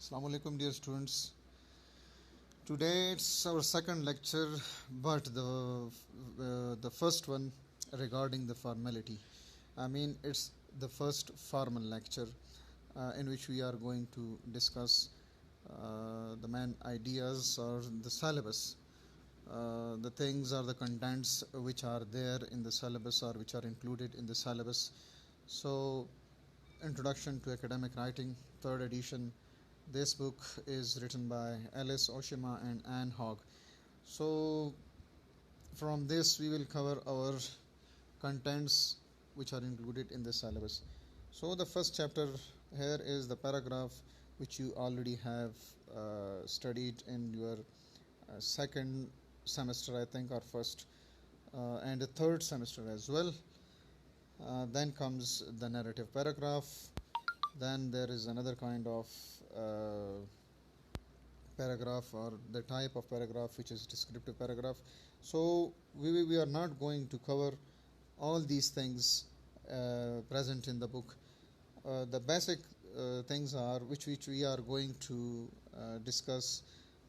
Assalamu alaikum, dear students. Today it's our second lecture, but the first one regarding the formality. It's the first formal lecture in which we are going to discuss the main ideas or the syllabus, the things or the contents which are there in the syllabus or which are included in the syllabus. So, Introduction to Academic Writing, third edition. This book is written by Alice Oshima and Anne Hogg. So, from this, we will cover our contents which are included in the syllabus. So, the first chapter here is the paragraph which you already have studied in your second semester, I think, or first, and the third semester as well. Then comes the narrative paragraph. Then there is another kind of paragraph or the type of paragraph which is descriptive paragraph. So we are not going to cover all these things present in the book. The basic things are which we are going to discuss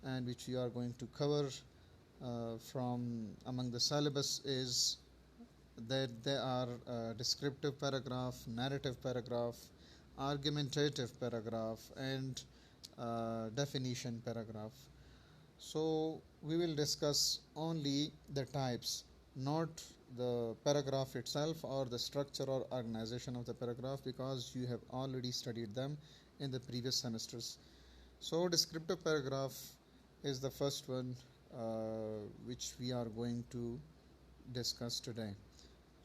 and which we are going to cover from among the syllabus is that there are descriptive paragraph, narrative paragraph, argumentative paragraph, and definition paragraph. So we will discuss only the types, not the paragraph itself or the structure or organization of the paragraph, because you have already studied them in the previous semesters. So descriptive paragraph is the first one which we are going to discuss today.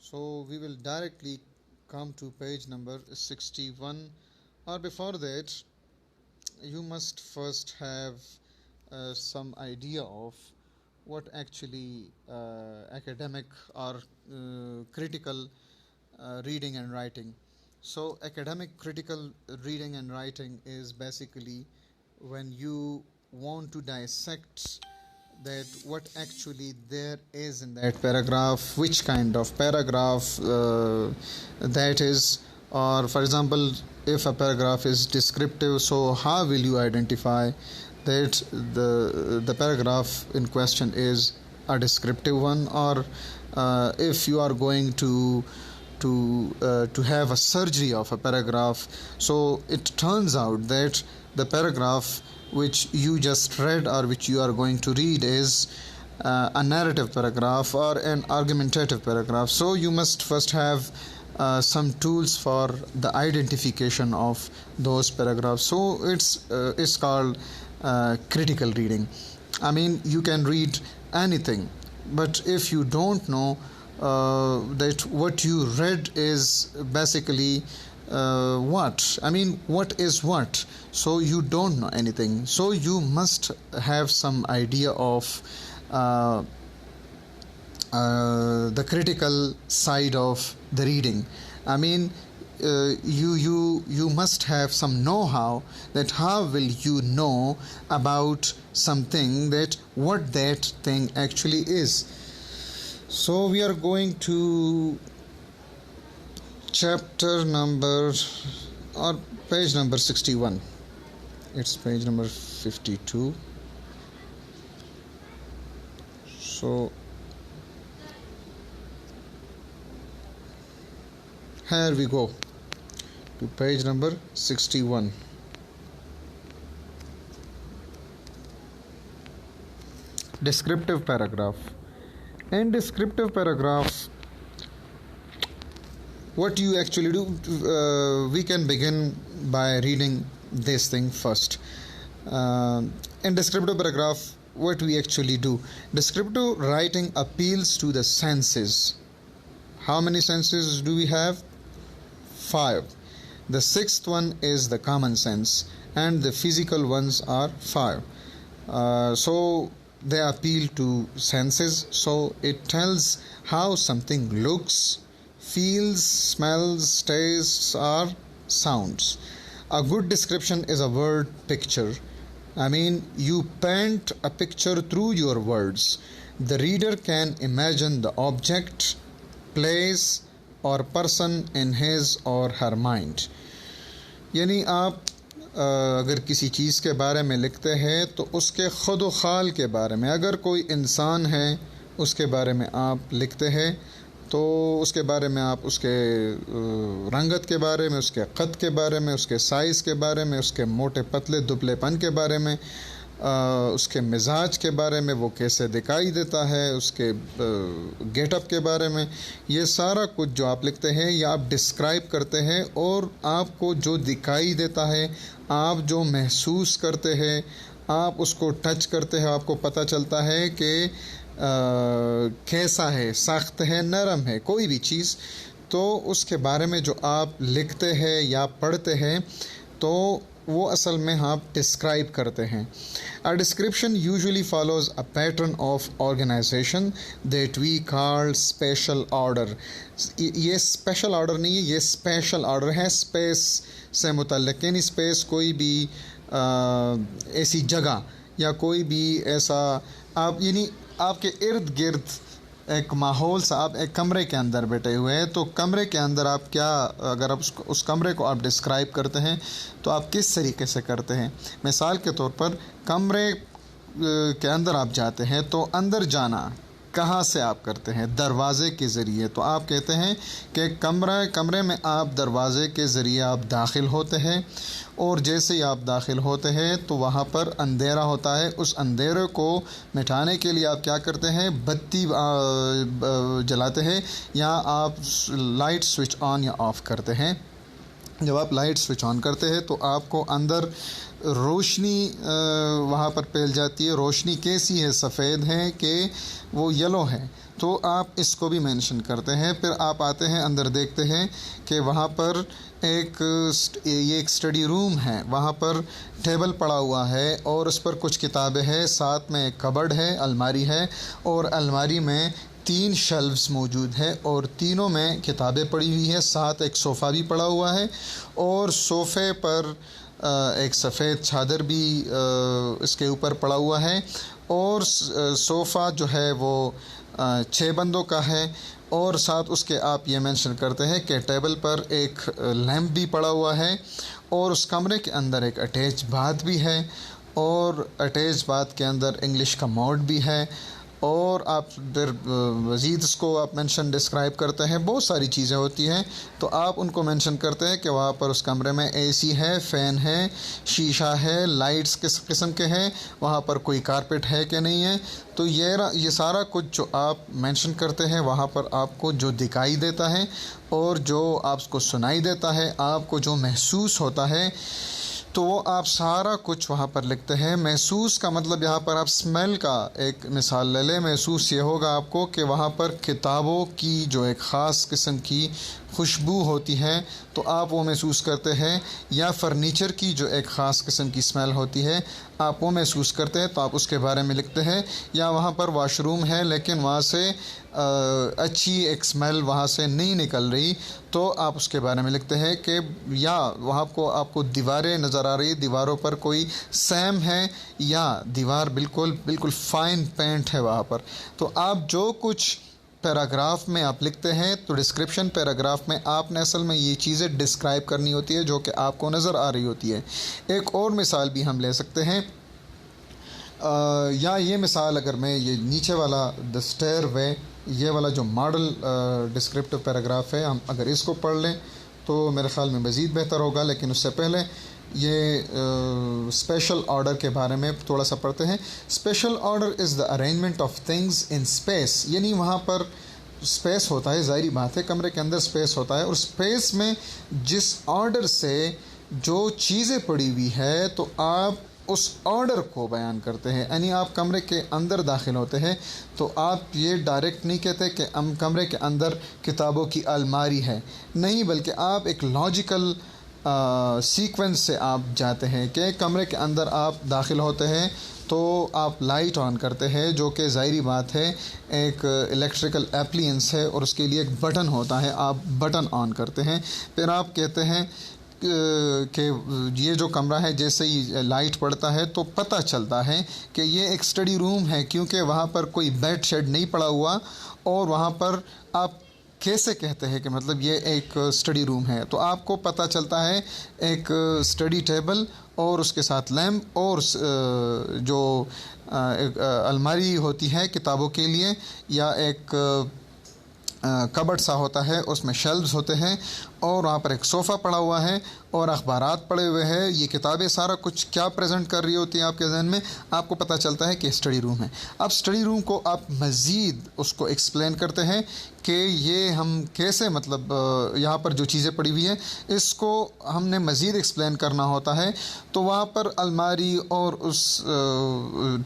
So we will directly come to page number 61, or before that you must first have some idea of what actually academic or critical reading and writing. So academic critical reading and writing is basically when you want to dissect that what actually there is in that paragraph, which kind of paragraph that is, or for example, if a paragraph is descriptive, so how will you identify that the paragraph in question is a descriptive one, or if you are going to have a surgery of a paragraph, so it turns out that the paragraph which you just read or which you are going to read is a narrative paragraph or an argumentative paragraph. So you must first have some tools for the identification of those paragraphs. So it's called critical reading. You can read anything, but if you don't know that what you read is basically what is what, so you don't know anything. So you must have some idea of the critical side of the reading. You must have some know-how that how will you know about something, that what that thing actually is. So we are going to chapter number or page number 61. It's page number 52. So here we go to page number 61. Descriptive paragraph. In descriptive paragraph, what you actually do, we can begin by reading this thing first. In descriptive paragraph, what we actually do, descriptive writing appeals to the senses. How many senses do we have? 5. The sixth one is the common sense, and the physical ones are 5. So they appeal to senses. So it tells how something looks, feels, smells, tastes, or sounds. A good description is a word picture. You paint a picture through your words. The reader can imagine the object, place, or person in his or her mind. यानी आप अगर किसी चीज़ के बारे में लिखते हैं तो उसके खुद व खाल के बारे में, अगर कोई इंसान है उसके बारे में आप लिखते हैं तो उसके बारे में आप उसके रंगत के बारे में, उसके क़द के बारे में, उसके साइज़ के बारे में, उसके मोटे पतले दुबलेपन के बारे में, उसके मिजाज के बारे में, वो कैसे दिखाई देता है, उसके गेटअप के बारे में, ये सारा कुछ जो आप लिखते हैं ये आप डिस्क्राइब करते हैं। और आपको जो दिखाई देता है, आप जो महसूस करते हैं, आप उसको टच करते हैं, आपको पता चलता है कि कैसा है, सख्त है, नरम है, कोई भी चीज़, तो उसके बारे में जो आप लिखते हैं या पढ़ते हैं तो वो असल में आप डिस्क्राइब करते हैं। A description usually follows a pattern of organization that we call special order. ये स्पेशल ऑर्डर नहीं है, ये स्पेशल ऑर्डर है, स्पेस से मुतल्लिक़, यानी स्पेस कोई भी ऐसी जगह या कोई भी ऐसा, आप यानी आपके इर्द गिर्द एक माहौल सा, आप एक कमरे के अंदर बैठे हुए हैं तो कमरे के अंदर आप क्या, अगर आप उस कमरे को आप डिस्क्राइब करते हैं तो आप किस तरीके से करते हैं। मिसाल के तौर पर कमरे के अंदर आप जाते हैं तो अंदर जाना कहाँ से आप करते हैं, दरवाज़े के ज़रिए। तो आप कहते हैं कि कमरे में आप दरवाज़े के ज़रिए आप दाखिल होते हैं और जैसे ही आप दाखिल होते हैं तो वहाँ पर अंधेरा होता है। उस अंधेरे को मिटाने के लिए आप क्या करते हैं, बत्ती जलाते हैं या आप लाइट स्विच ऑन या ऑफ़ करते हैं। जब आप लाइट स्विच ऑन करते हैं तो आपको अंदर रोशनी वहाँ पर फैल जाती है। रोशनी कैसी है, सफ़ेद है कि वो येलो है, तो आप इसको भी मेंशन करते हैं। फिर आप आते हैं अंदर, देखते हैं कि वहाँ पर ये एक स्टडी रूम है, वहाँ पर टेबल पड़ा हुआ है और उस पर कुछ किताबें हैं, साथ में एक कबर्ड है, अलमारी है और अलमारी में 3 शेल्व्स मौजूद है और तीनों में किताबें पड़ी हुई है। साथ एक सोफ़ा भी पड़ा हुआ है और सोफ़े पर एक सफ़ेद चादर भी इसके ऊपर पड़ा हुआ है और सोफ़ा जो है वो 6 बंदों का है। और साथ उसके आप ये मेंशन करते हैं कि टेबल पर एक लैंप भी पड़ा हुआ है और उस कमरे के अंदर एक अटैच बाथ भी है और अटैच बाथ के अंदर इंग्लिश का मोड भी है। और आप फिर मज़ीद इसको आप मेंशन डिस्क्राइब करते हैं, बहुत सारी चीज़ें होती हैं तो आप उनको मेंशन करते हैं कि वहाँ पर उस कमरे में एसी है, फ़ैन है, शीशा है, लाइट्स किस किस्म के हैं, वहाँ पर कोई कारपेट है कि नहीं है। तो ये सारा कुछ जो आप मेंशन करते हैं वहाँ पर आपको जो दिखाई देता है और जो आपको सुनाई देता है, आपको जो महसूस होता है, तो वो आप सारा कुछ वहाँ पर लिखते हैं। महसूस का मतलब यहाँ पर आप स्मेल का एक मिसाल ले लें। महसूस ये होगा आपको कि वहाँ पर किताबों की जो एक ख़ास किस्म की खुशबू होती है तो आप वो महसूस करते हैं, या फर्नीचर की जो एक ख़ास किस्म की स्मेल होती है आप वो महसूस करते हैं तो आप उसके बारे में लिखते हैं। या वहाँ पर वॉशरूम है लेकिन वहाँ से अच्छी एक स्मेल वहाँ से नहीं निकल रही तो आप उसके बारे में लिखते हैं कि, या वहाँ को आपको दीवारें नज़र आ रही, दीवारों पर कोई सैम है या दीवार बिल्कुल फ़ाइन पेंट है वहाँ पर। तो आप जो कुछ पैराग्राफ में आप लिखते हैं तो डिस्क्रिप्शन पैराग्राफ में आपने असल में ये चीज़ें डिस्क्राइब करनी होती है जो कि आपको नज़र आ रही होती है। एक और मिसाल भी हम ले सकते हैं, या ये मिसाल अगर मैं ये नीचे वाला द स्टेयर वे, ये वाला जो मॉडल डिस्क्रिप्टिव पैराग्राफ है, हम अगर इसको पढ़ लें तो मेरे ख़्याल में मज़ीद बेहतर होगा। लेकिन उससे पहले ये स्पेशल ऑर्डर के बारे में थोड़ा सा पढ़ते हैं। Special order is the arrangement of things in space, यानी वहाँ पर स्पेस होता है, ज़ाहिरी बात है कमरे के अंदर स्पेस होता है और स्पेस में जिस ऑर्डर से जो चीज़ें पड़ी हुई है तो आप उस ऑर्डर को बयान करते हैं। यानी आप कमरे के अंदर दाखिल होते हैं तो आप ये डायरेक्ट नहीं कहते कि हम कमरे के अंदर किताबों की अलमारी है, नहीं, बल्कि आप एक लॉजिकल सीक्वेंस से आप जाते हैं कि कमरे के अंदर आप दाखिल होते हैं तो आप लाइट ऑन करते हैं, जो कि ज़ाहिरी बात है एक इलेक्ट्रिकल एप्लियंस है और उसके लिए एक बटन होता है, आप बटन ऑन करते हैं। फिर आप कहते हैं कि ये जो कमरा है जैसे ही लाइट पड़ता है तो पता चलता है कि ये एक स्टडी रूम है, क्योंकि वहाँ पर कोई बेड शेड नहीं पड़ा हुआ और वहाँ पर आप कैसे कहते हैं कि मतलब ये एक स्टडी रूम है, तो आपको पता चलता है एक स्टडी टेबल और उसके साथ लैम्प और जो एक अलमारी होती है किताबों के लिए, या एक कबर्ड सा होता है, उसमें शेल्व्स होते हैं, और वहाँ पर एक सोफ़ा पड़ा हुआ है और अखबारात पड़े हुए हैं, ये किताबें, सारा कुछ क्या प्रेजेंट कर रही होती हैं आपके जहन में, आपको पता चलता है कि स्टडी रूम है। अब स्टडी रूम को आप मज़ीद उसको एक्सप्लेन करते हैं कि ये हम कैसे, मतलब यहाँ पर जो चीज़ें पड़ी हुई हैं इसको हमने मज़ीद एक्सप्लेन करना होता है। तो वहाँ पर अलमारी और उस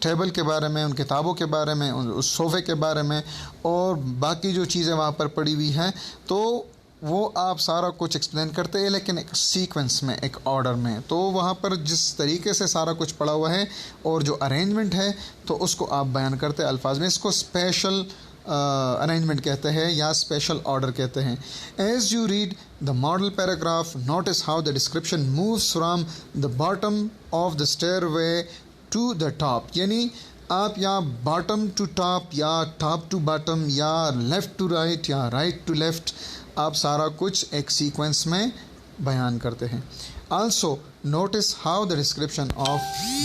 टेबल के बारे में, उन किताबों के बारे में, उस सोफ़े के बारे में और बाकी जो चीज़ें वहाँ पर पड़ी हुई हैं, तो वो आप सारा कुछ एक्सप्लेन करते हैं, लेकिन एक सीक्वेंस में, एक ऑर्डर में। तो वहाँ पर जिस तरीके से सारा कुछ पड़ा हुआ है और जो अरेंजमेंट है, तो उसको आप बयान करते हैं अल्फाज में। इसको स्पेशल अरेंजमेंट कहते हैं या स्पेशल ऑर्डर कहते हैं। As you read the model paragraph, notice how the description moves from the bottom of the stairway to the top, यानी आप या बॉटम टू टॉप या टॉप टू बॉटम या लेफ़्ट टू राइट या right to left, आप सारा कुछ एक सीक्वेंस में बयान करते हैं। Also notice how the description of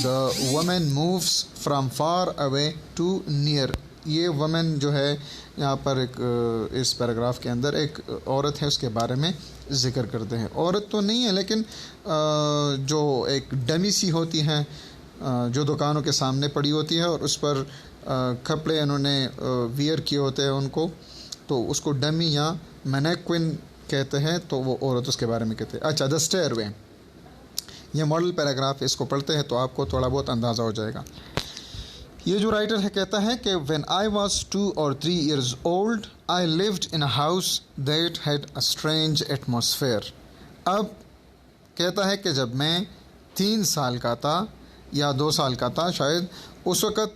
the women moves from far away to near. ये वुमेन जो है यहाँ पर एक इस पैराग्राफ के अंदर एक औरत है, उसके बारे में ज़िक्र करते हैं। औरत तो नहीं है, लेकिन जो एक डमी सी होती हैं जो दुकानों के सामने पड़ी होती है और उस पर कपड़े उन्होंने वियर किए होते हैं उनको, तो उसको डमी या मैनेक्विन कहते हैं, तो वो औरत उसके बारे में कहते हैं। अच्छा, द स्टेयरवे, ये मॉडल पैराग्राफ, इसको पढ़ते हैं तो आपको थोड़ा बहुत अंदाज़ा हो जाएगा। ये जो राइटर है कहता है कि when I was 2 or 3 years old I lived in a house that had a strange atmosphere. अब कहता है कि जब मैं 3 साल का था या 2 साल का था शायद, उस वक़्त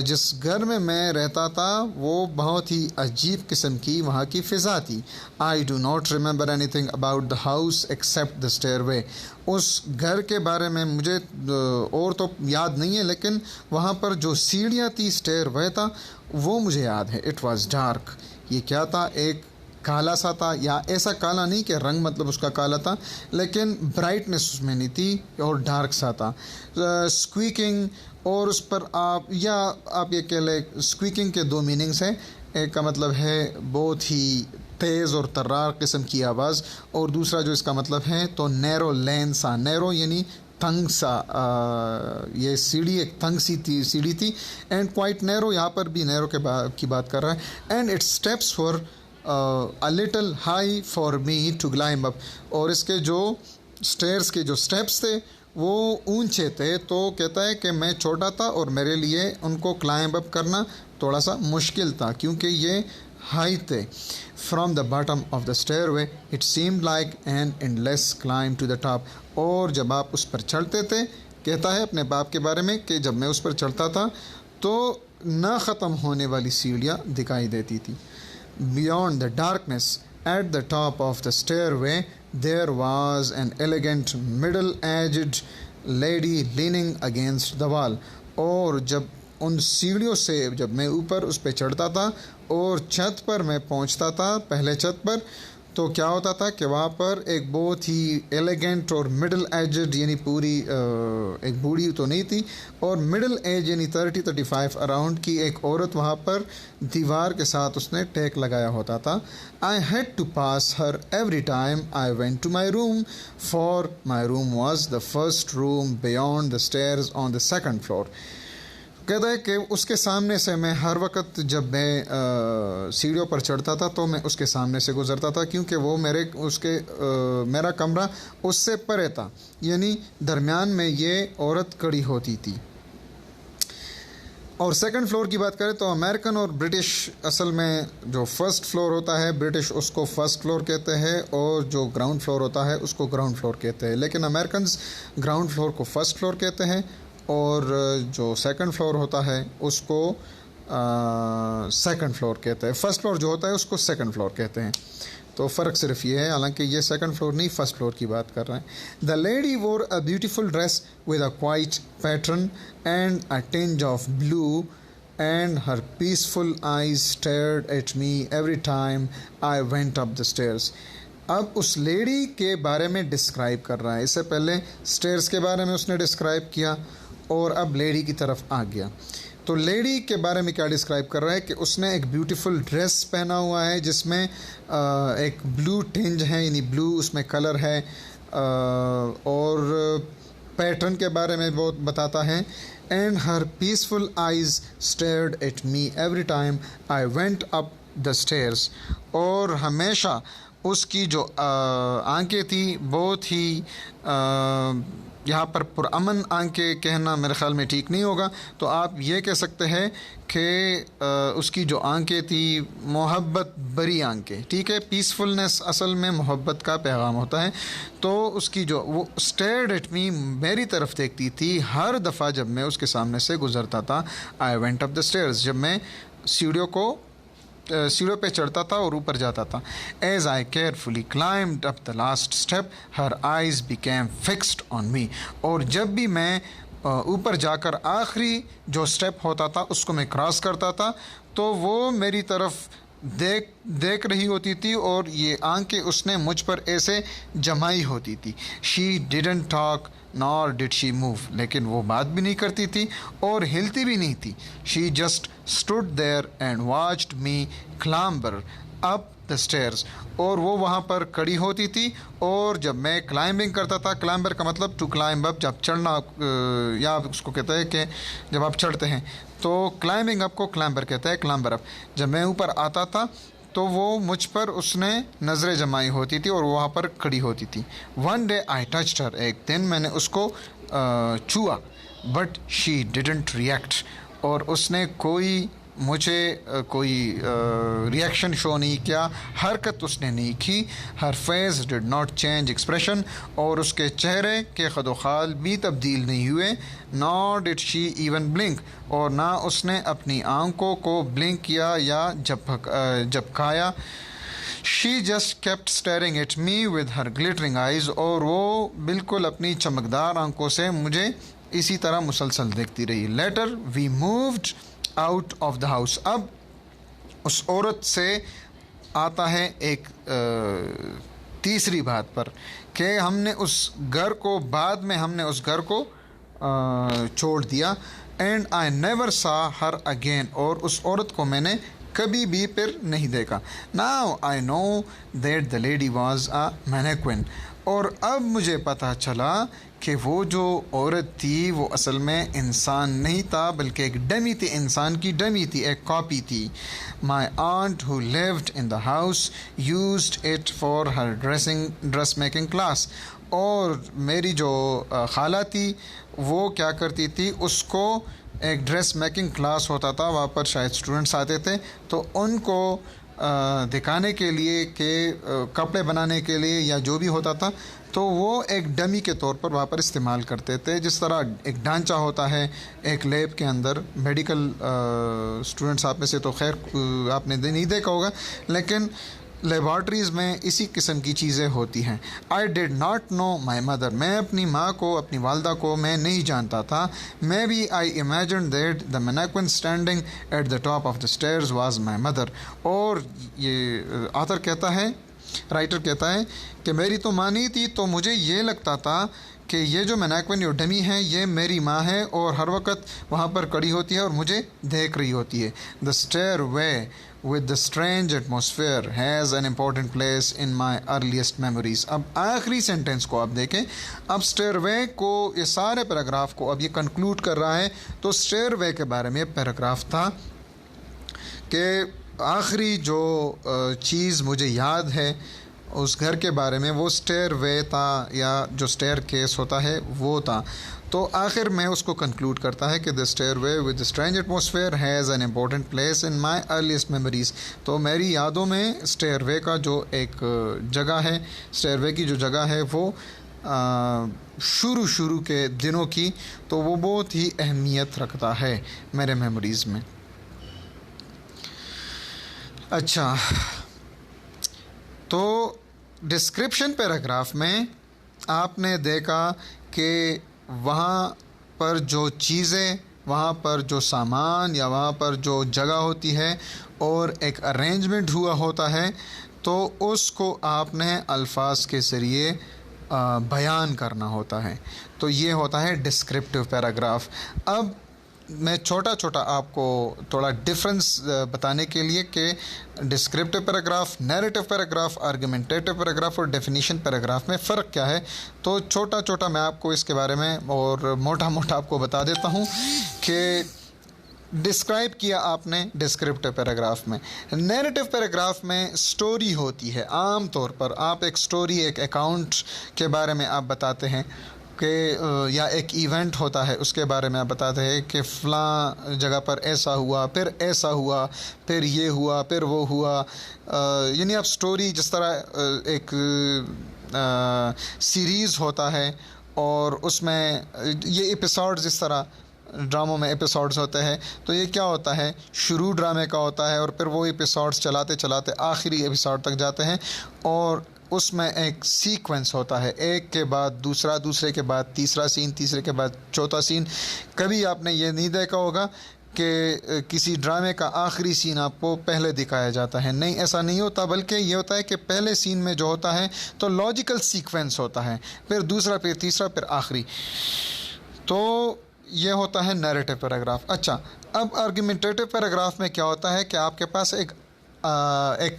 जिस घर में मैं रहता था वो बहुत ही अजीब किस्म की वहाँ की फ़िज़ा थी। I do not remember anything about the house except the stairway. उस घर के बारे में मुझे और तो याद नहीं है, लेकिन वहाँ पर जो सीढ़ियाँ थी, स्टेयरवे था, वो मुझे याद है। इट वाज डार्क, ये क्या था, एक काला सा था, या ऐसा काला नहीं कि रंग मतलब उसका काला था, लेकिन ब्राइटनेस उसमें नहीं थी और डार्क सा था। स्क्वीकिंग, और उस पर आप ये कह लें, स्क्वीकिंग के 2 मीनिंग्स हैं। एक का मतलब है बहुत ही तेज़ और तर्रार किस्म की आवाज़, और दूसरा जो इसका मतलब है तो नैरो लेन सा, नैरो यानी तंग सा। ये सीढ़ी एक तंग सी थी, सीढ़ी थी, एंड क्वाइट नैरो, यहाँ पर भी नैरो की बात कर रहा है। And its steps for a little high for me to climb up, और इसके जो स्टेयर्स के जो स्टेप्स थे वो ऊंचे थे। तो कहता है कि मैं छोटा था और मेरे लिए उनको क्लाइंब अप करना थोड़ा सा मुश्किल था, क्योंकि ये हाई थे। From the bottom of the stairway it seemed like an endless climb to the top, और जब आप उस पर चढ़ते थे, कहता है अपने बाप के बारे में कि जब मैं उस पर चढ़ता था तो ना ख़त्म होने वाली सीढ़ियाँ दिखाई देती थी। Beyond the darkness, at the top of the stairway, there was an elegant middle-aged lady leaning against the wall. और जब उन सीढ़ियों से जब मैं ऊपर उस पर चढ़ता था और छत पर मैं पहुंचता था, पहले छत पर, तो क्या होता था कि वहाँ पर एक बहुत ही एलिगेंट और मिडल एजड, यानी पूरी एक बूढ़ी तो नहीं थी, और मिडल एज यानी 30-35 अराउंड की एक औरत वहाँ पर दीवार के साथ उसने टेक लगाया होता था। I had to pass her every time I went to my room, for my room was the first room beyond the stairs on the second floor. कहता है कि उसके सामने से मैं हर वक्त जब मैं सीढ़ियों पर चढ़ता था तो मैं उसके सामने से गुज़रता था, क्योंकि वो मेरा कमरा उससे परे था, यानी दरमियान में ये औरत खड़ी होती थी। और सेकंड फ्लोर की बात करें तो अमेरिकन और ब्रिटिश, असल में जो फर्स्ट फ्लोर होता है ब्रिटिश उसको फर्स्ट फ्लोर कहते हैं, और जो ग्राउंड फ्लोर होता है उसको ग्राउंड फ्लोर कहते हैं। लेकिन अमेरिकन ग्राउंड फ्लोर को फर्स्ट फ्लोर कहते हैं, और जो सेकंड फ्लोर होता है उसको सेकंड फ्लोर कहते हैं। फर्स्ट फ्लोर जो होता है उसको सेकंड फ्लोर कहते हैं। तो फ़र्क सिर्फ ये है, हालांकि ये सेकंड फ्लोर नहीं फर्स्ट फ्लोर की बात कर रहे हैं। द लेडी वोर a beautiful dress with a quite pattern and a tinge of blue and her peaceful eyes stared at me every time I went up the stairs. अब उस lady के बारे में डिस्क्राइब कर रहा है. इससे पहले स्टेयर्स के बारे में उसने डिस्क्राइब किया और अब लेडी की तरफ आ गया. तो लेडी के बारे में क्या डिस्क्राइब कर रहा है कि उसने एक ब्यूटीफुल ड्रेस पहना हुआ है जिसमें एक ब्लू टिंज है, यानी ब्लू उसमें कलर है, और पैटर्न के बारे में बहुत बताता है. And her peaceful eyes stared at me every time I went up the stairs. और हमेशा उसकी जो आंखें थी बहुत ही यहाँ पर पुरअमन आंखें कहना मेरे ख़्याल में ठीक नहीं होगा, तो आप ये कह सकते हैं कि उसकी जो आंखें थी मोहब्बत भरी आंखें. ठीक है, पीसफुलनेस असल में मोहब्बत का पैगाम होता है. तो उसकी जो वो स्टेयर्ड एट मी, मेरी तरफ देखती थी हर दफ़ा जब मैं उसके सामने से गुज़रता था. I went up the stairs, जब मैं सीढ़ियों पे चढ़ता था और ऊपर जाता था. As I carefully climbed up the last step her eyes became fixed on me. और जब भी मैं ऊपर जाकर आखिरी जो स्टेप होता था उसको मैं क्रॉस करता था तो वो मेरी तरफ देख रही होती थी और ये आंखें उसने मुझ पर ऐसे जमाई होती थी. She didn't talk nor did she move, लेकिन वो बात भी नहीं करती थी और हिलती भी नहीं थी. She just stood there and watched me climber up the stairs. और वो वहाँ पर खड़ी होती थी और जब मैं क्लाइंबिंग करता था, क्लाइंबर का मतलब टू क्लाइंब अप, जब चढ़ना, या उसको कहते हैं कि जब आप चढ़ते हैं तो क्लाइंबिंग अप को क्लाइंबर कहते हैं, क्लाइंबर अप. जब मैं ऊपर आता था तो वो मुझ पर उसने नज़रें जमाई होती थी और वहाँ पर खड़ी होती थी. वन डे आई टच्ड हर, एक दिन मैंने उसको छुआ. बट शी डिडंट रिएक्ट, और उसने मुझे कोई रिएक्शन शो नहीं किया, हरकत उसने नहीं की. Her face did not change expression, और उसके चेहरे के खदोखाल भी तब्दील नहीं हुए. Nor did she even blink, और ना उसने अपनी आंखों को ब्लिंक किया या झपकाया. She just kept staring at me with her glittering eyes, और वो बिल्कुल अपनी चमकदार आंखों से मुझे इसी तरह मुसलसल देखती रही. Later we moved out of the house. अब उस औरत से आता है एक तीसरी बात पर कि हमने उस घर को, बाद में हमने उस घर को छोड़ दिया. एंड आई नेवर सा हर अगेन, और उस औरत को मैंने कभी भी फिर नहीं देखा. Now I know that the lady was a mannequin, और अब मुझे पता चला कि वो जो औरत थी वो असल में इंसान नहीं था बल्कि एक डमी थी, इंसान की डमी थी, एक कॉपी थी. My aunt who lived in the house used it for her dress making class. और मेरी जो खाला थी वो क्या करती थी, उसको एक ड्रेस मेकिंग क्लास होता था, वहाँ पर शायद स्टूडेंट्स आते थे, तो उनको दिखाने के लिए कि कपड़े बनाने के लिए या जो भी होता था, तो वो एक डमी के तौर पर वहाँ पर इस्तेमाल करते थे. जिस तरह एक ढांचा होता है एक लैब के अंदर, मेडिकल स्टूडेंट्स आप में से तो खैर आपने नहीं देखा होगा, लेकिन लेबॉर्ट्रीज़ में इसी किस्म की चीज़ें होती हैं. I did not know my mother, मैं अपनी माँ को, अपनी वालदा को मैं नहीं जानता था. Maybe I imagine that the mannequin standing at the top of the stairs was my mother. और ये ऑथर कहता है, राइटर कहता है कि मेरी तो माँ नहीं थी, तो मुझे ये लगता था कि ये जो मैनेक्विन, जो डमी है, ये मेरी माँ है और हर वक्त वहाँ पर खड़ी होती है और मुझे देख रही होती है. The stairway with the strange atmosphere has an important place in my earliest memories. अब आखिरी सेंटेंस को आप देखें. अब स्टेयरवे को, ये सारे पैराग्राफ को अब ये कंक्लूड कर रहा है. तो स्टेयरवे के बारे में पैराग्राफ था कि आखिरी जो चीज़ मुझे याद है उस घर के बारे में वो स्टेयरवे था, या जो स्टेयर केस होता है वो था. तो आखिर में उसको कंक्लूड करता है कि the stairway with strange atmosphere has an important place in my earliest memories. तो मेरी यादों में स्टेयरवे का जो एक जगह है, स्टेयरवे की जो जगह है वो शुरू के दिनों की, तो वो बहुत ही अहमियत रखता है मेरे मेमोरीज़ में. अच्छा, तो डिस्क्रिप्शन पैराग्राफ में आपने देखा कि वहाँ पर जो चीज़ें वहाँ पर जो सामान या वहाँ पर जो जगह होती है और एक अरेंजमेंट हुआ होता है, तो उसको आपने अल्फाज के ज़रिए बयान करना होता है। तो ये होता है डिस्क्रिप्टिव पैराग्राफ। अब मैं छोटा छोटा आपको थोड़ा डिफरेंस बताने के लिए कि descriptive paragraph, narrative paragraph, argumentative paragraph और डेफिनेशन पैराग्राफ में फ़र्क क्या है, तो छोटा छोटा मैं आपको इसके बारे में और मोटा मोटा आपको बता देता हूँ कि डिस्क्राइब किया आपने डिस्क्रिप्टिव पैराग्राफ में। नैरेटिव पैराग्राफ में स्टोरी होती है। आम तौर पर आप एक स्टोरी, एक अकाउंट के बारे में आप बताते हैं कि या एक इवेंट होता है उसके बारे में आप बताते हैं कि फ़लाँ जगह पर ऐसा हुआ, फिर ऐसा हुआ, फिर ये हुआ, फिर वो हुआ। यानी आप स्टोरी जिस तरह एक सीरीज़ होता है और उसमें ये एपिसोड्स, जिस तरह ड्रामों में एपिसोड्स होते हैं, तो ये क्या होता है, शुरू ड्रामे का होता है और फिर वो एपिसोड्स चलाते चलाते आखिरी एपिसोड तक जाते हैं और उसमें एक सीक्वेंस होता है, एक के बाद दूसरा, दूसरे के बाद तीसरा सीन, तीसरे के बाद चौथा सीन। कभी आपने ये नहीं देखा होगा कि किसी ड्रामे का आखिरी सीन आपको पहले दिखाया जाता है, नहीं, ऐसा नहीं होता, बल्कि ये होता है कि पहले सीन में जो होता है तो लॉजिकल सीक्वेंस होता है, फिर दूसरा, फिर तीसरा, फिर आखिरी। तो ये होता है नैरेटिव पैराग्राफ। अच्छा, अब आर्गुमेंटेटिव पैराग्राफ में क्या होता है कि आपके पास एक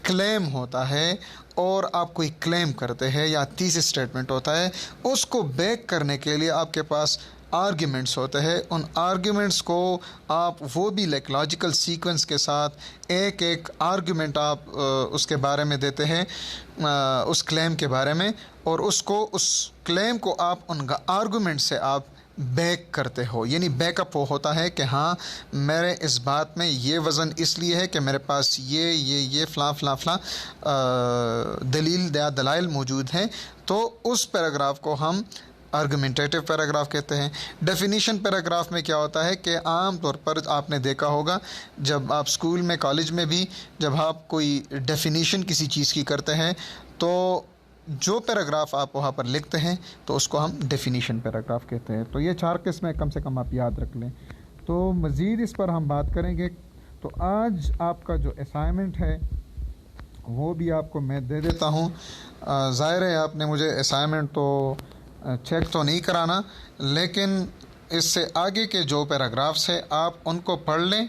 क्लेम होता है और आप कोई क्लेम करते हैं या थीसिस स्टेटमेंट होता है, उसको बैक करने के लिए आपके पास आर्ग्यूमेंट्स होते हैं। उन आर्ग्यूमेंट्स को आप वो भी लाइक लॉजिकल सीक्वेंस के साथ एक एक आर्ग्यूमेंट आप उसके बारे में देते हैं, उस क्लेम के बारे में, और उसको, उस क्लेम को आप उन आर्ग्यूमेंट से आप बैक करते हो। यानी बैकअप वो होता है कि हाँ, मेरे इस बात में ये वज़न इसलिए है कि मेरे पास ये फ़लाँ फ़लाँ फ़लाँ दलील या दलाइल मौजूद हैं। तो उस पैराग्राफ को हम आर्गुमेंटेटिव पैराग्राफ कहते हैं। डेफिनेशन पैराग्राफ में क्या होता है कि आम तौर पर आपने देखा होगा, जब आप स्कूल में, कॉलेज में भी जब आप कोई डेफिनेशन किसी चीज़ की करते हैं, तो जो पैराग्राफ आप वहाँ पर लिखते हैं तो उसको हम डेफिनेशन पैराग्राफ कहते हैं। तो ये 4 किस्में कम से कम आप याद रख लें। तो मज़ीद इस पर हम बात करेंगे। तो आज आपका जो असाइनमेंट है वो भी आपको मैं दे देता हूँ। ज़ाहिर है आपने मुझे असाइनमेंट तो चेक तो नहीं कराना, लेकिन इससे आगे के जो पैराग्राफ्स हैं आप उनको पढ़ लें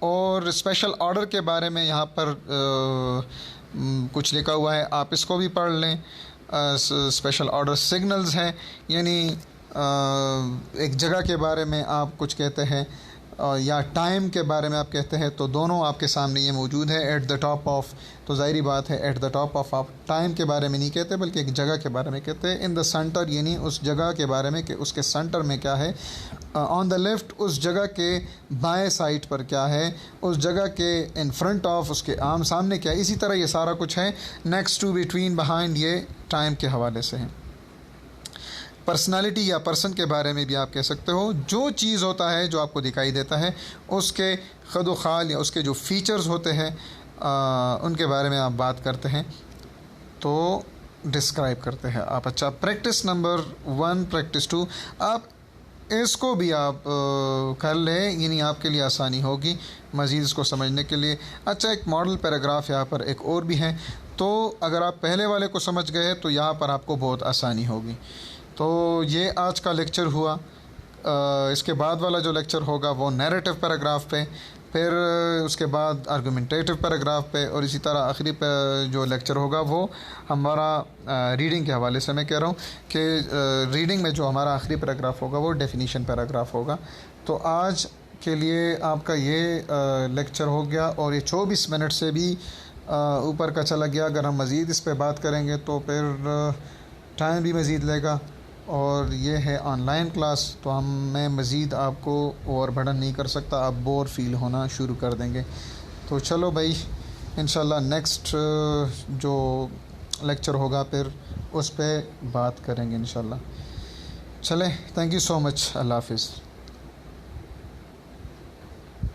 और स्पेशल ऑर्डर के बारे में यहाँ पर कुछ लिखा हुआ है, आप इसको भी पढ़ लें। स्पेशल ऑर्डर सिग्नल्स हैं, यानी एक जगह के बारे में आप कुछ कहते हैं या टाइम के बारे में आप कहते हैं, तो दोनों आपके सामने ये मौजूद है एट द टॉप ऑफ। तो ज़ाहिरी बात है एट द टॉप ऑफ आप टाइम के बारे में नहीं कहते बल्कि एक जगह के बारे में कहते हैं। इन द सेंटर, यानी उस जगह के बारे में कि उसके सेंटर में क्या है। ऑन द लेफ़्ट, उस जगह के बाएं साइड पर क्या है, उस जगह के इन फ्रंट ऑफ, उसके आम सामने क्या है। इसी तरह ये सारा कुछ है। नेक्स्ट टू, बिटवीन, बिहाइंड, ये टाइम के हवाले से है। पर्सनालिटी या पर्सन के बारे में भी आप कह सकते हो। जो चीज़ होता है जो आपको दिखाई देता है, उसके खद व खाल या उसके जो फ़ीचर्स होते हैं उनके बारे में आप बात करते हैं, तो डिस्क्राइब करते हैं आप। अच्छा, प्रैक्टिस नंबर 1, प्रैक्टिस 2, आप इसको भी आप कर लें, यानी आपके लिए आसानी होगी मज़ीद इसको समझने के लिए। अच्छा, एक मॉडल पैराग्राफ यहाँ पर एक और भी है, तो अगर आप पहले वाले को समझ गए तो यहाँ पर आपको बहुत आसानी होगी। तो ये आज का लेक्चर हुआ। इसके बाद वाला जो लेक्चर होगा वो नैरेटिव पैराग्राफ पे, फिर उसके बाद आर्गुमेंटेटिव पैराग्राफ पे, और इसी तरह आखिरी पे जो लेक्चर होगा वो हमारा रीडिंग के हवाले से मैं कह रहा हूँ कि रीडिंग में जो हमारा आखिरी पैराग्राफ होगा वो डेफिनेशन पैराग्राफ होगा। तो आज के लिए आपका ये लेक्चर हो गया, और ये 24 मिनट से भी ऊपर का चला गया। अगर हम मज़ीद इस पर बात करेंगे तो फिर टाइम भी मज़ीद लेगा, और ये है ऑनलाइन क्लास, तो मैं मज़ीद आपको ओवरबर्डन नहीं कर सकता, आप बोर फील होना शुरू कर देंगे। तो चलो भाई, इंशाल्लाह नेक्स्ट जो लेक्चर होगा फिर उस पर बात करेंगे इंशाल्लाह। चले, थैंक यू सो मच, अल्लाह हाफ़िज़।